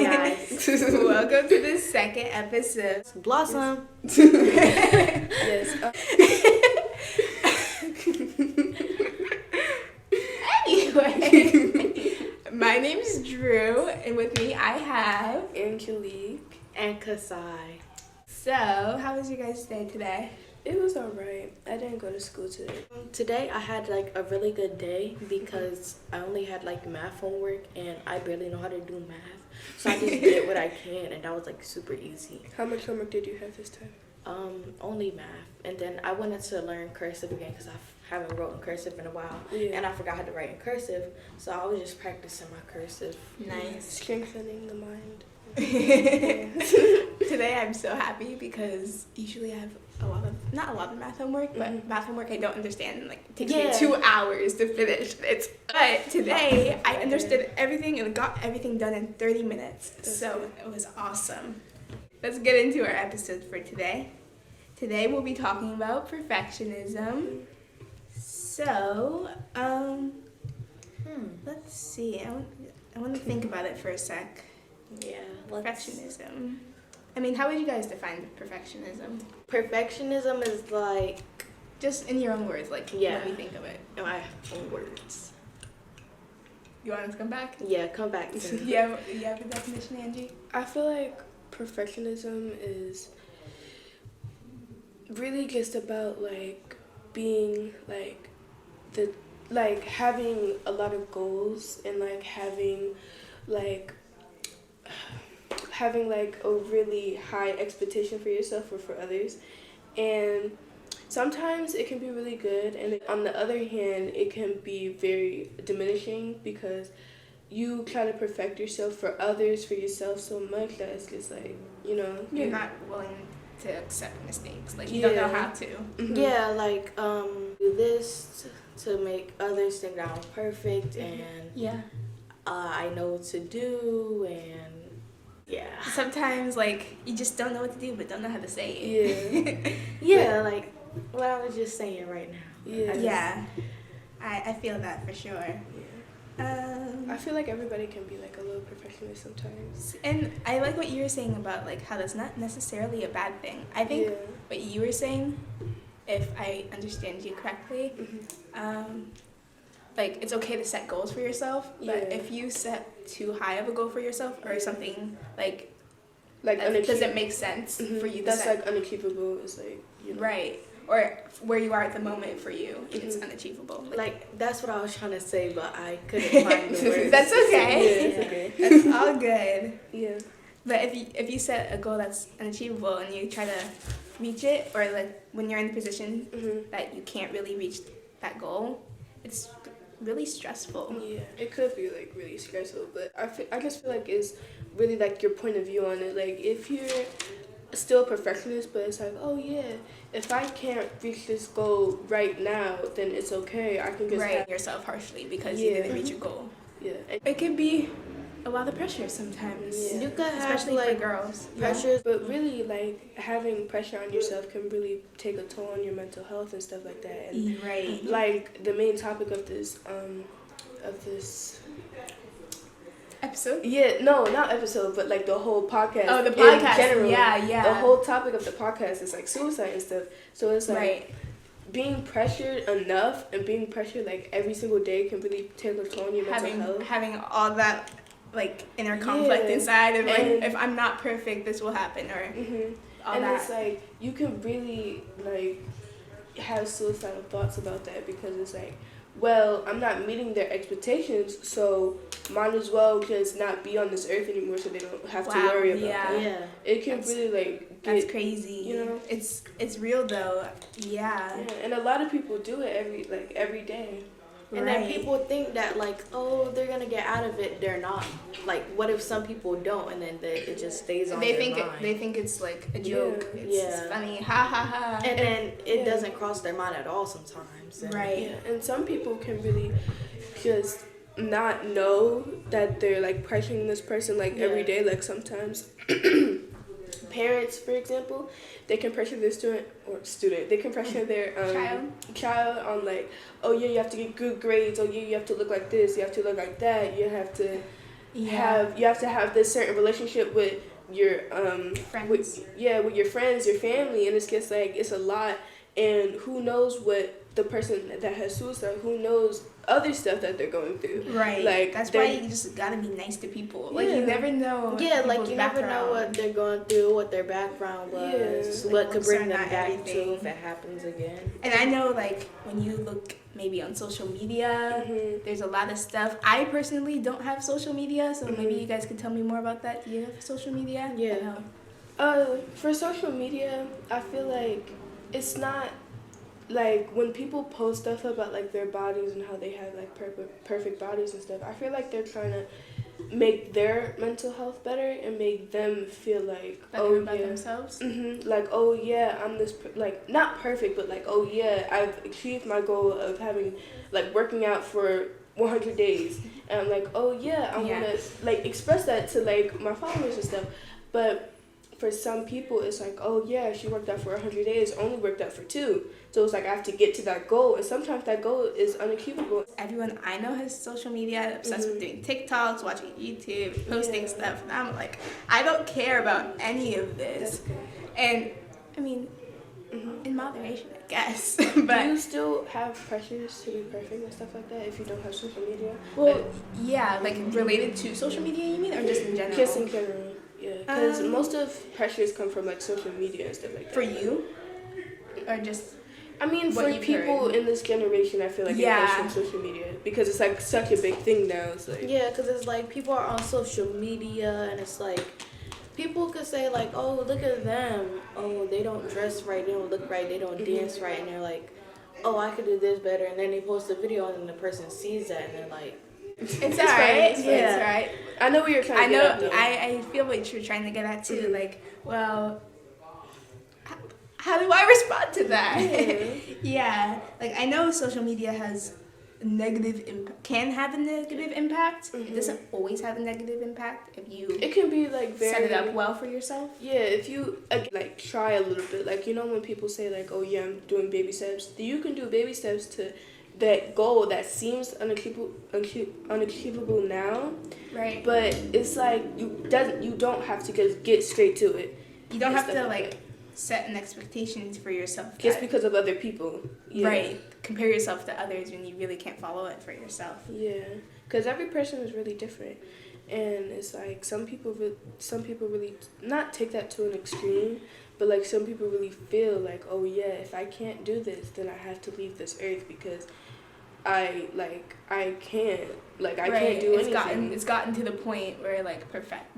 guys. Welcome to the second episode. Blossom. Yes. Anyway, my name is Drew, and with me I have Angelique. And Kasai. So, how was your guys' day today? It was alright. I didn't go to school today. Today I had a really good day because I only had math homework and I barely know how to do math. So I just did what I can and that was super easy. How much homework did you have this time? Only math. And then I wanted to learn cursive again because I haven't wrote in cursive in a while. Yeah. And I forgot how to write in cursive. So I was just practicing my cursive. Nice. Strengthening the mind. Today I'm so happy because usually I have not a lot of math homework, but math homework I don't understand. It takes me 2 hours to finish it. But today I understood everything and got everything done in 30 minutes. So it was awesome. Let's get into our episode for today. Today we'll be talking about perfectionism. So, let's see. I want to think about it for a sec. Yeah. Perfectionism. I mean, how would you guys define perfectionism? Perfectionism is just in your own words, let me think of it. in my own words. You want us to come back? Yeah, come back to me. You have a definition, Angie? I feel like perfectionism is really just about being having a lot of goals and having a really high expectation for yourself or for others, and sometimes it can be really good, and on the other hand it can be very diminishing because you try to perfect yourself for others, for yourself so much that it's just you're not willing to accept mistakes. You don't know how to. Mm-hmm. Yeah, do this to make others think that I'm perfect and I know what to do, and sometimes you just don't know what to do but don't know how to say it. Yeah, what I was just saying right now. I feel that for sure. I feel like everybody can be a little perfectionist sometimes. And I like what you were saying about how that's not necessarily a bad thing. I think what you were saying, if I understand you correctly, it's okay to set goals for yourself, but if you set too high of a goal for yourself or something doesn't make sense for you to that's set. unachievable is Right. Or where you are at the moment for you, it's unachievable. That's what I was trying to say, but I couldn't find the words. That's okay. Yeah, it's okay. That's all good. Yeah. But if you set a goal that's unachievable and you try to reach it, or when you're in the position that you can't really reach that goal, it's really stressful. Yeah, it could be really stressful, but I just feel it's really your point of view on it. If you're still a perfectionist, but it's if I can't reach this goal right now, then it's okay. I can just write yourself harshly because you didn't reach your goal. Yeah, it can be a lot of pressure sometimes. Yeah. You could have especially for girls. Pressure, but really having pressure on yourself can really take a toll on your mental health and stuff like that. And right. The main topic of this episode? Yeah, no, not episode, but the whole podcast. Oh, the podcast. In general, yeah. The whole topic of the podcast is suicide and stuff. So it's being pressured enough and being pressured every single day can really take a toll on your mental health. Having all that inner conflict inside of if I'm not perfect, this will happen, or all and that. It's you can really have suicidal thoughts about that because it's well, I'm not meeting their expectations, so might as well just not be on this earth anymore, so they don't have to worry about that. Yeah, it can really that's crazy. It's real though. Yeah. And a lot of people do it every day. And then people think that they're gonna get out of it. They're not. What if some people don't, and then it just stays on their mind? They think it's a joke. It's funny, ha ha ha. And then it doesn't cross their mind at all sometimes. Right. Yeah. And some people can really just not know that they're pressuring this person every day. Sometimes parents, for example, they can pressure their student. They can pressure their child on oh yeah, you have to get good grades. Oh yeah, you have to look like this. You have to look like that. You have to you have to have this certain relationship with your Friends. with your friends, your family, and it's just like it's a lot. And who knows what the person that has suicide, who knows other stuff that they're going through. Right. Like that's why you just gotta be nice to people. Like Yeah. you never know. Yeah, like people's you never know background. what they're going through, what their background was, Yeah. what Like, could bring concern them not back everything. to if it happens again. And I know, like, when you look maybe on social media, there's a lot of stuff. I personally don't have social media, so maybe you guys could tell me more about that. Do you have social media? Yeah. For social media, I feel like it's not like when people post stuff about like their bodies and how they have like perfect bodies and stuff. I feel like they're trying to make their mental health better and make them feel like Better about themselves. Like, oh yeah, I'm this like not perfect, but like, oh yeah, I've achieved my goal of having like working out for 100 days, and I'm like, oh yeah, I want to like express that to like my followers and stuff. But for some people, it's like, oh yeah, she worked out for 100 days, only worked out for 2. So it's like I have to get to that goal, and sometimes that goal is unachievable. Everyone I know has social media, obsessed with doing TikToks, watching YouTube, posting stuff, and I'm like, I don't care about any of this. That's good. And I mean, in moderation, I guess. Do But you still have pressures to be perfect and stuff like that if you don't have social media? well, yeah, like related to social media, you mean, or just in general? Just in general, yeah. Because most of pressures come from like social media and stuff like that. For you, or just I mean, what for you've people heard. in this generation, I feel like it comes from social media because it's like such a big thing now. It's like Yeah, because it's like people are on social media and it's like people could say like, oh, look at them. Oh, they don't dress right, they don't look right, they don't dance right. And they're like, oh, I could do this better. And then they post a video and then the person sees that and they're like, it's fine, alright. it's fine. Yeah, it's alright. I know what you're trying I to know. get at, though. I feel what you're trying to get at too. Like, well, how do I respond to that? Yeah. Like I know social media has can have a negative impact. It doesn't always have a negative impact if you It can be like very set it up well for yourself. Yeah, if you like try a little bit, like you know when people say like, oh yeah, I'm doing baby steps. You can do baby steps to that goal that seems unachievable now. Right. But it's like you don't have to get straight to it. You don't and have stuff to like like set an expectations for yourself. just that- because of other people. Yeah. Right. Compare yourself to others when you really can't follow it for yourself. Yeah, because every person is really different, and it's like some people really not take that to an extreme, but like some people really feel like, oh yeah, if I can't do this, then I have to leave this earth because I can't do anything. It's gotten to the point where like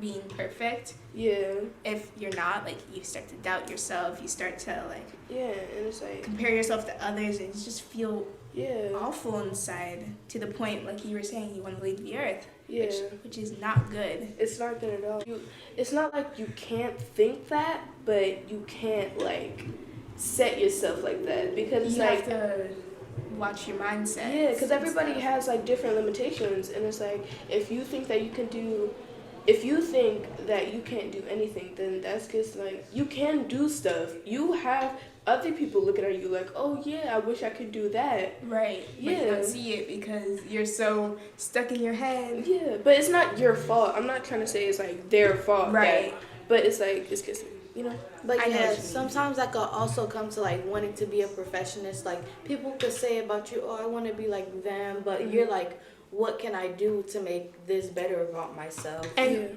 being perfect. Yeah. If you're not, like you start to doubt yourself. You start to like Yeah, and it's like compare yourself to others, and you just feel yeah. awful inside. To the point, like you were saying, you want to leave the earth. Yeah. Which is not good. It's not good at all. It's not like you can't think that, but you can't like set yourself like that because it's You like have to watch your mindset. yeah, because everybody has like different limitations, and it's like if you think that you can't do anything, then that's just like you can do stuff. You have other people looking at you like, oh yeah, I wish I could do that. Right. Yeah. But you don't see it because you're so stuck in your head. Yeah, but it's not your fault. I'm not trying to say it's like their fault. Right. But it's like it's just you know. but I know yeah, what you mean. sometimes that could also come to like wanting to be a perfectionist. Like people could say about you, oh, I want to be like them, but you're like, what can I do to make this better about myself? And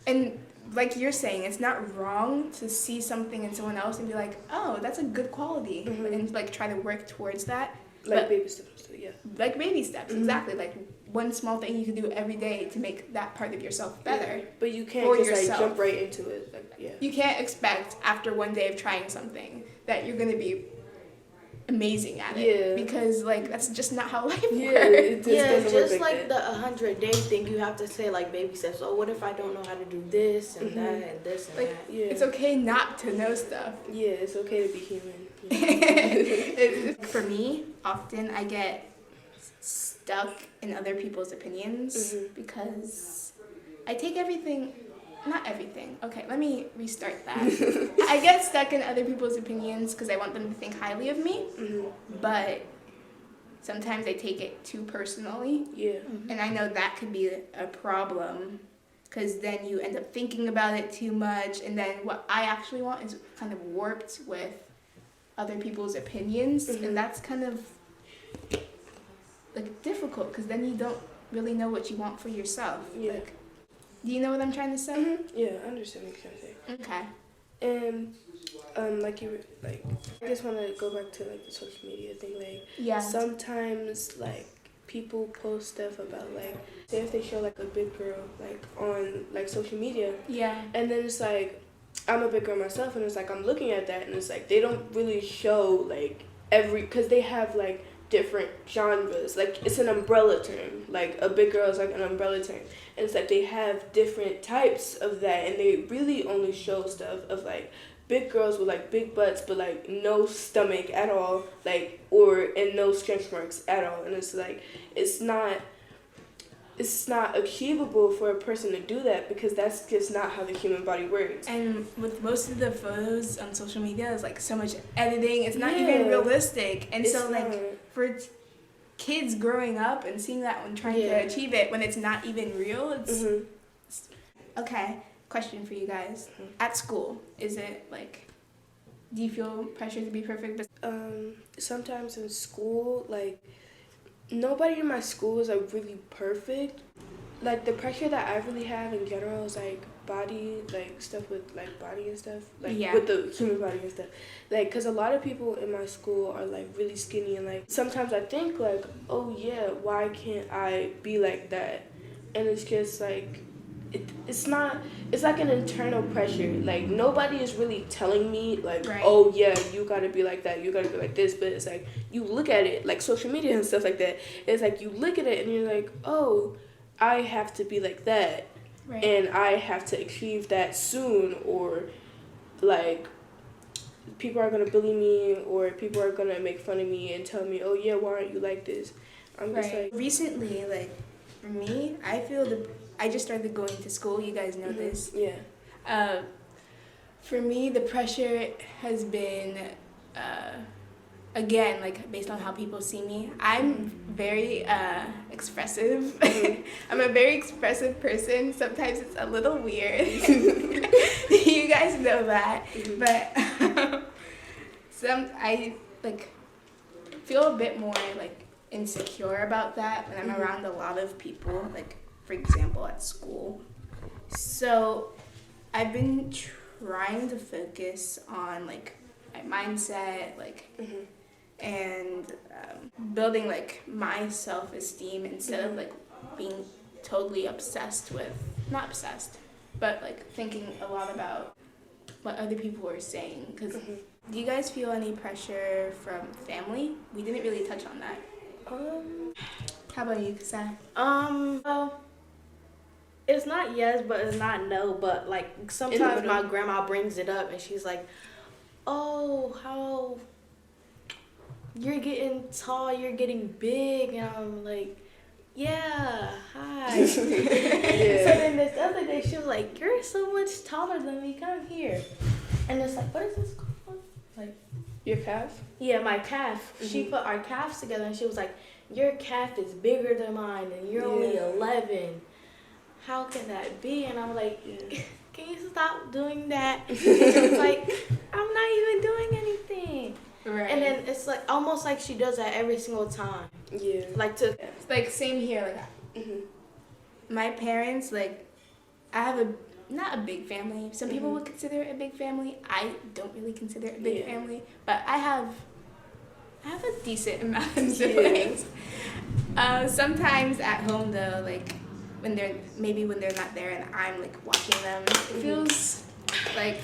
and like you're saying, it's not wrong to see something in someone else and be like, oh, that's a good quality, and like try to work towards that. Like baby steps, yeah. Like baby steps, exactly. Like one small thing you can do every day to make that part of yourself better. Yeah. But you can't For just yourself. like jump right into it. Like, yeah. You can't expect after one day of trying something that you're gonna be amazing at it. Yeah. Because like that's just not how life Yeah, works. it just doesn't work just like that. the 100-day thing, you have to say like baby steps. Oh, what if I don't know how to do this and that and this and Like that? Yeah. it's okay not to know stuff. Yeah, it's okay to be human. For me, often I get stuck in other people's opinions because I take everything, not everything. Okay, let me restart that. I get stuck in other people's opinions because I want them to think highly of me, but sometimes they take it too personally. Yeah. And I know that could be a problem because then you end up thinking about it too much. And then what I actually want is kind of warped with other people's opinions. And that's kind of like difficult because then you don't really know what you want for yourself. Yeah. Like, do you know what I'm trying to say? Yeah, I understand what you're trying to say. Okay. And like I just want to go back to like the social media thing. Like, Yeah. sometimes like people post stuff about like, say if they show like a big girl like on like social media, Yeah. and then it's like, I'm a big girl myself, and it's like I'm looking at that, and it's like they don't really show like because they have like different genres. Like, it's an umbrella term. Like, a big girl is like an umbrella term, and it's like they have different types of that, and they really only show stuff of like big girls with like big butts but like no stomach at all, like, and no stretch marks at all. And it's like it's not achievable for a person to do that because that's just not how the human body works. And with most of the photos on social media, it's like so much editing. It's not even realistic. And It's so like not. for kids growing up and seeing that and trying to achieve it when it's not even real, it's okay. Question for you guys: at school, is it like, do you feel pressure to be perfect? Sometimes in school, like, nobody in my school is like really perfect. Like, the pressure that I really have in general is like body, like stuff with like body and stuff, like with the human body and stuff. Like, cause a lot of people in my school are like really skinny, and like sometimes I think like, oh yeah, why can't I be like that? And it's just like, it's like an internal pressure. Like, nobody is really telling me like, oh yeah, you gotta be like that, you gotta be like this. But it's like, you look at it, like social media and stuff like that, it's like you look at it and you're like, oh, I have to be like that, and I have to achieve that soon, or like people are gonna bully me, or people are gonna make fun of me and tell me, oh yeah, why aren't you like this? I'm just like, recently, like for me, I feel I just started going to school. You guys know this. Yeah. For me, the pressure has been, again, like based on how people see me. I'm very expressive. I'm a very expressive person. Sometimes it's a little weird. You guys know that. But I like feel a bit more like insecure about that when I'm around a lot of people, like for example at school. So I've been trying to focus on like my mindset, like and building like my self-esteem instead of like being totally not obsessed, but like thinking a lot about what other people are saying. Because do you guys feel any pressure from family? We didn't really touch on that. How about you, Kasa? Well, it's not yes, but it's not no. But like sometimes my grandma brings it up, and she's like, "Oh, how you're getting tall, you're getting big," and I'm like, "Yeah, hi." So then this other day, she was like, "You're so much taller than me. Come here." And it's like, what is this called? Like, your calf? Yeah, my calf. She put our calves together, and she was like, "Your calf is bigger than mine, and you're only 11. How can that be?" And I'm like, "Can you stop doing that?" It's like, I'm not even doing anything. Right. And then it's like almost like she does that every single time. Yeah. Like to. It's like same here. Like my parents, like I have not a big family. Some people would consider it a big family. I don't really consider it a big family, but I have a decent amount of siblings. Sometimes at home though, like when they're not there and I'm like watching them, it feels like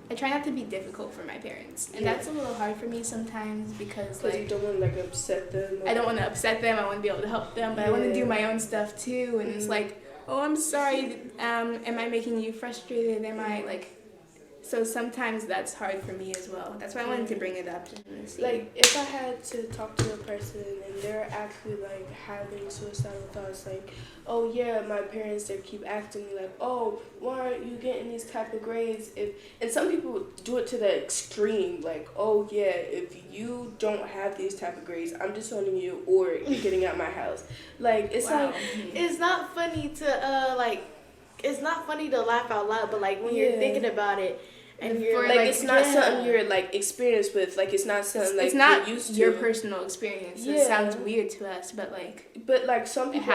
I try not to be difficult for my parents, and that's a little hard for me sometimes because like you don't want to like upset them. I don't want to upset them. I want to be able to help them, but I want to do my own stuff too. And it's like, oh, I'm sorry. Am I making you frustrated? Am I like So sometimes that's hard for me as well. That's why I wanted to bring it up. Like, if I had to talk to a person and they're actually, like, having suicidal thoughts, like, oh, yeah, my parents, they keep asking me, like, oh, why aren't you getting these type of grades? And some people do it to the extreme, like, oh, yeah, if you don't have these type of grades, I'm disowning you or you're getting out my house. Like, it's like, it's not funny to, it's not funny to laugh out loud, but, like, when you're thinking about it, and you're like it's not something you're like experienced with, like it's not something like it's not you're used to. Your personal experience. It sounds weird to us, but like some people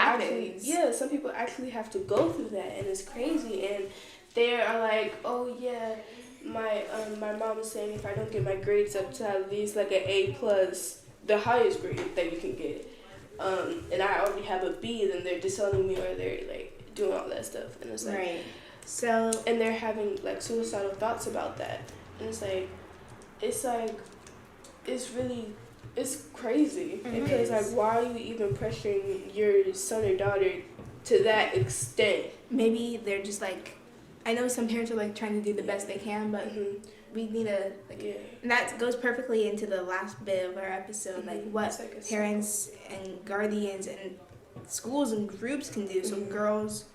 some people actually have to go through that, and it's crazy. And they are like, oh yeah, my mom is saying if I don't get my grades up to at least like an A plus, the highest grade that you can get, and I already have a B, then they're disowning me or they're like doing all that stuff, and it's like right. So and they're having like suicidal thoughts about that, and it's crazy because like why are you even pressuring your son or daughter to that extent? Maybe they're just like, I know some parents are like trying to do the best they can, but we need to and that goes perfectly into the last bit of our episode, like what parents and guardians and schools and groups can do so girls.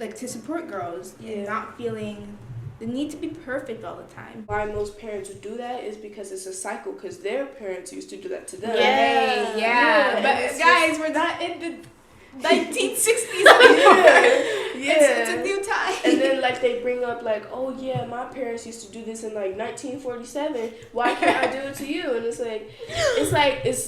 Like, to support girls and not feeling the need to be perfect all the time. Why most parents would do that is because it's a cycle, because their parents used to do that to them. Yeah. But guys, we're not in the 1960s anymore. It's a new time. And then, like, they bring up, like, oh, yeah, my parents used to do this in, like, 1947. Why can't I do it to you? And it's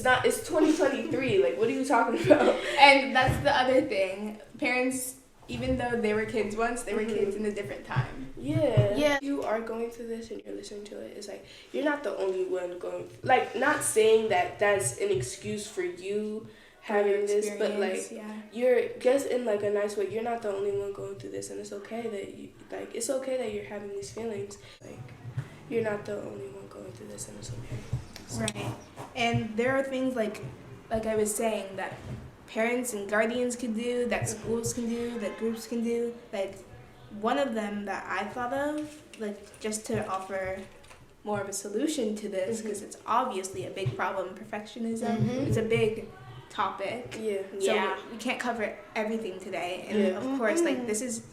not, it's 2023. Like, what are you talking about? And that's the other thing. Parents, even though they were kids once, they were kids in a different time. Yeah. You are going through this and you're listening to it. It's like, you're not the only one going, like, not saying that that's an excuse for you having this, but, like, you're just in, like, a nice way. You're not the only one going through this, and it's okay that you, like, it's okay that you're having these feelings. Like, you're not the only one going through this, and it's okay. So. Right. And there are things, like I was saying, that parents and guardians can do, that schools can do, that groups can do. Like, one of them that I thought of, like, just to offer more of a solution to this, because it's obviously a big problem, perfectionism. It's a big topic. So we can't cover everything today. And of course, like, this is...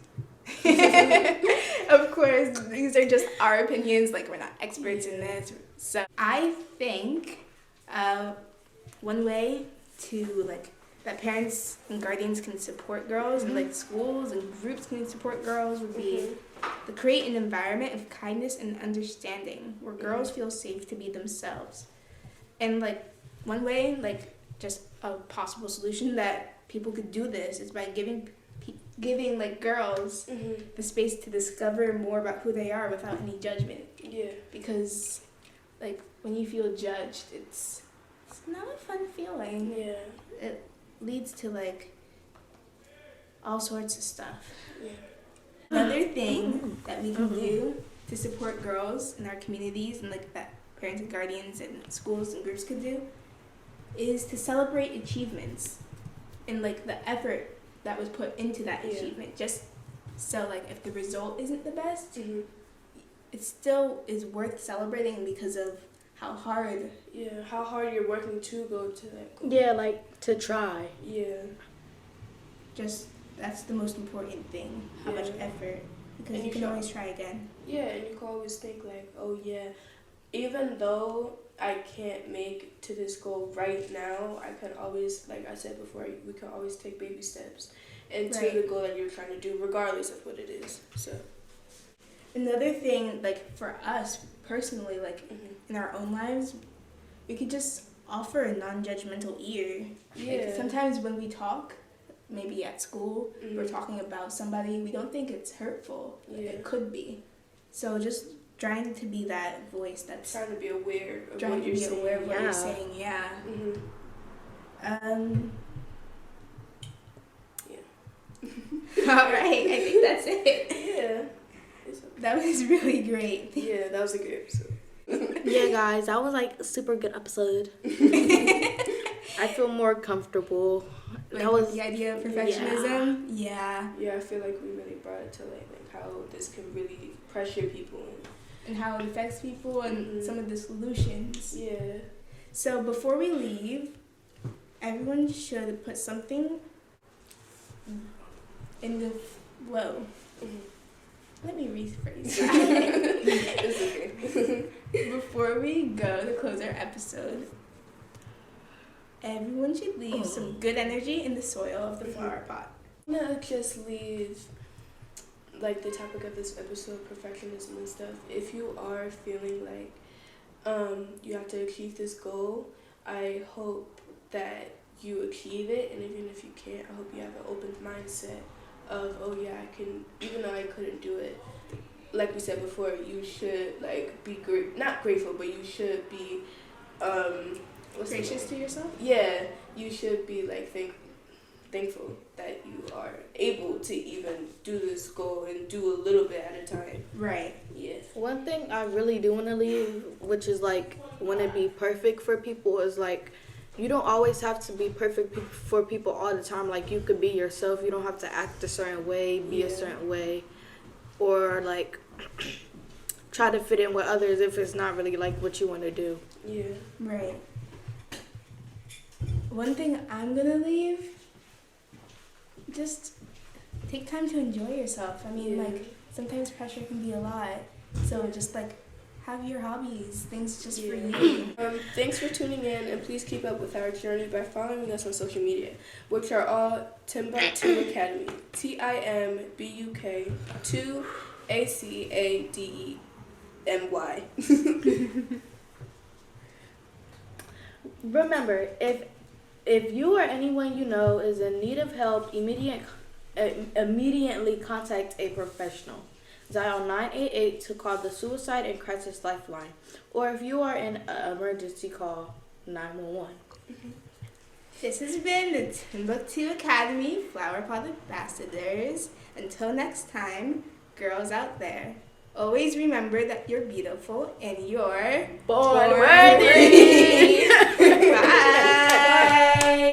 of course, these are just our opinions. Like, we're not experts in this. So I think one way to, like, that parents and guardians can support girls and like schools and groups can support girls would be to create an environment of kindness and understanding where girls feel safe to be themselves. And like one way, like just a possible solution that people could do this is by giving like girls the space to discover more about who they are without any judgment. Because like when you feel judged, it's not a fun feeling. It leads to like all sorts of stuff. Another thing that we can do to support girls in our communities and like that parents and guardians and schools and groups could do is to celebrate achievements and like the effort that was put into that achievement. Just so like if the result isn't the best, it still is worth celebrating because of how hard you're working to go to that goal. Like to try. Just that's the most important thing, how much effort, because and you can always try again. And you can always think like, oh yeah, even though I can't make to this goal right now, I can always, like I said before, we can always take baby steps into the goal that you're trying to do, regardless of what it is. So another thing, like for us personally, like in our own lives, we could just offer a non-judgmental ear. Like sometimes when we talk, maybe at school, we're talking about somebody, we don't think it's hurtful. It could be. So just trying to be that voice that's trying to be aware of what you're saying. Aware of what you're saying. All right, I think that's it. That was really great. That was a good episode. Guys, that was like a super good episode. I feel more comfortable. Like that was the idea of perfectionism. I feel like we really brought it to like how this can really pressure people and how it affects people and some of the solutions. Yeah. So before we leave, everyone should put something in the flow. Let me rephrase that. It's okay. Before we go to close our episode, everyone should leave some good energy in the soil of the flower pot. I'm gonna just leave like the topic of this episode, perfectionism and stuff. If you are feeling like you have to achieve this goal, I hope that you achieve it, and even if you can't, I hope you have an open mindset of, oh yeah, I can, even though I couldn't do it. Like we said before, you should like be not grateful, but you should be Gracious to yourself? Yeah, you should be like thankful that you are able to even do this goal and do a little bit at a time. Right. Yeah. One thing I really do want to leave, which is like want to be perfect for people, is like you don't always have to be perfect for people all the time. Like you could be yourself. You don't have to act a certain way, be a certain way, or like try to fit in with others if it's not really like what you want to do. Yeah. Right. One thing I'm gonna leave, just take time to enjoy yourself. I mean, like, sometimes pressure can be a lot. So just, like, have your hobbies, things just for you. Thanks for tuning in, and please keep up with our journey by following us on social media, which are all Timbuk2 Academy. Timbuk2 Academy. Remember, if you or anyone you know is in need of help, immediately contact a professional. Dial 988 to call the Suicide and Crisis Lifeline. Or if you are in an emergency, call 911. This has been the Timbuk2 Academy Flower Pot Ambassadors. Until next time, girls out there, always remember that you're beautiful and you're Born worthy. Bye.